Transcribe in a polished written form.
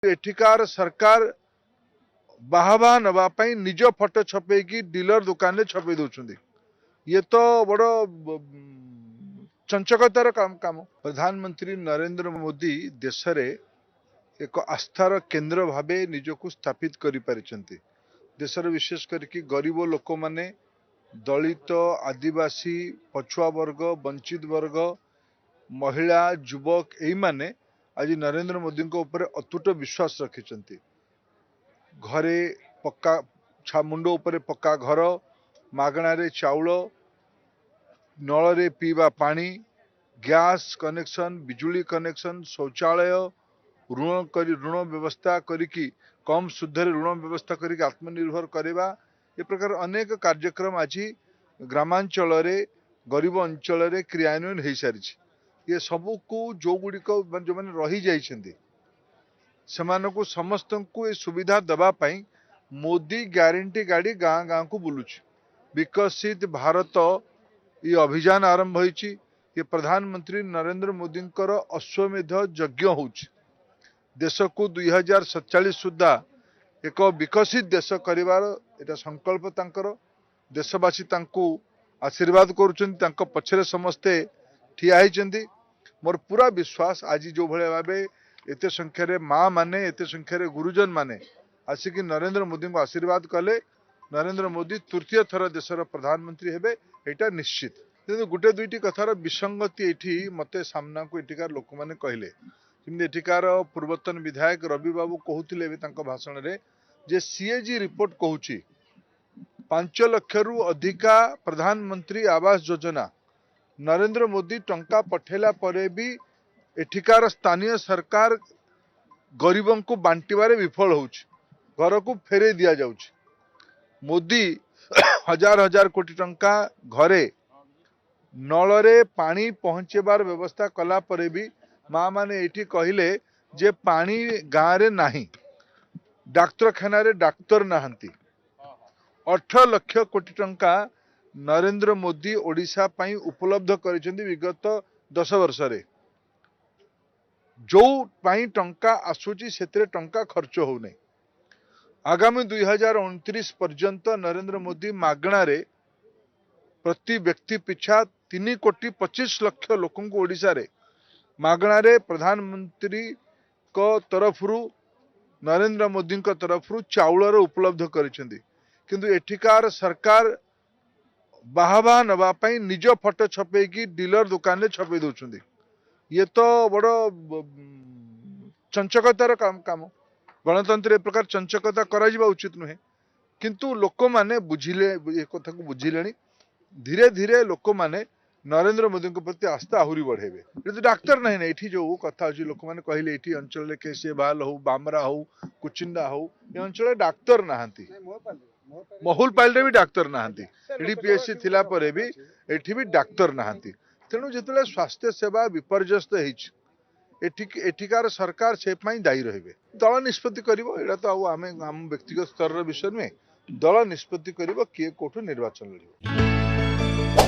एठिकार सरकार बाहबा नवापाई निज फटो छपेकी डीलर दुकान रे छपे दउछंदी। ये तो बड़ चंचकतार काम। प्रधानमंत्री नरेंद्र मोदी देश रे एक आस्थार केंद्र भावे निजको स्थापित करि परिचंती। देशर विशेष करके गरीब लोक माने, दलित, आदिवासी, पछुआ वर्ग, वंचित वर्ग, महिला, युवक एई माने आज नरेंद्र मोदी को ऊपर अतुट विश्वास रखिचंती। घरे पक्का मुंड ऊपर पक्का घर, मागणा रे चाउल, नल रे पीवा पानी, गैस कनेक्शन, बिजुली कनेक्शन, शौचालय, ऋण व्यवस्था करिकी कम सुधर ऋण व्यवस्था करिकी आत्मनिर्भर करवा, ये प्रकार अनेक कार्यक्रम आज ग्रामांचल रे गरीब अंचल रे क्रियान्वयन हो सारी। ये सबू को जो गुड़िक जो मैंने रही जाइछंती सेमानकु समस्त को ये सुविधा दवापाई मोदी ग्यारंटी गाड़ी गाँ गाँ को बुलूची। विकसित भारत ये अभियान आरंभ होइछि। ये प्रधानमंत्री नरेंद्र मोदी अश्वमेध यज्ञ होउछि। देश को 2047 सुधा एक विकसित देश करिवार एटा संकल्प तांकर। देशवासी तांको आशीर्वाद करुछन्ति, तांको पछरे समस्ते ठिया होइछन्ति। मोर पूरा विश्वास आज जो भले भावे एते संख्यारे माँ माने, एते संख्यारे गुरुजन माने आसिकी नरेंद्र मोदी को आशीर्वाद कले, नरेंद्र मोदी तृतीय थर देशर प्रधानमंत्री हेबे एटा निश्चित। किंतु गुटे दुईटी कथार विसंगति एठी मते सामना को एठिकार लोक माने कहले। किंतु एठिकार पूर्वतन विधायक रवि बाबू कहूतिले भाषण रे जे सीएजी रिपोर्ट कहूची 5 लाख रु अधिका प्रधानमंत्री आवास योजना नरेंद्र मोदी टंका पठेला परे भी एठिकार स्थानीय सरकार गरीबों को बांटिबारे विफल होउची, घर को फेरे दिया जाउची। मोदी हजार हजार कोटी टंका घरे नल रे पानी पहुंचेबार व्यवस्था कला परे भी माँ माने एठी कहिले जे पानी गाँ रे नाही, डाक्तरखाना रे डाक्तर नाहंती। 18 लाख कोटी टंका नरेंद्र मोदी ओडिशा पाई उपलब्ध करिसेंती विगत 10 वर्ष रे। जो पाई टंका आसुची सेतरे टंका खर्च हो नहीं। आगामी 2029 पर्यंत नरेंद्र मोदी मागणा रे प्रति व्यक्ति पिछा 3 कोटी 25 लाख लोकों को ओडिशा रे मागणा रे प्रधानमंत्री को तरफरु नरेंद्र मोदी को तरफरु चाउल उपलब्ध करिसेंती। किंतु एठिकार सरकार बाहबा नवापाई निज फटो छपेकी डीलर दुकान रे छपे दउछंदी। ये तो बड़ चंचकतार काम। गणतंत्र एक प्रकार चंचकता करा उचित नुहे। किंतु लोक माने बुझिले, ए कथा को बुझिलेनी। धीरे धीरे लोक माने नरेंद्र मोदी को प्रति आस्था आहुरी बढ़ेबे। ये तो डाक्तर नहीं ना एठी जो कथा अछि लोक माने कहिले एठी अंचल रे केसे बाल हो, बामरा हो, कुचिंडा हो, ए अंचल रे डाक्तर नाहंती। महुलपाल रे भी डाक्तर नाहंती। एडी पीएससी थिला परे भी एठी भी डाक्तर नाहंती। तेणु जितले स्वास्थ्य सेवा विपर्यस्त होइछ एठिकार सरकार से पाई दायी रहिबे। दल निष्पत्ति करिवो, एडा तो आम व्यक्तिगत स्तर विषय नुहे। दल निष्पत्ति करिवो किए कोठु निर्वाचन लड़िबो।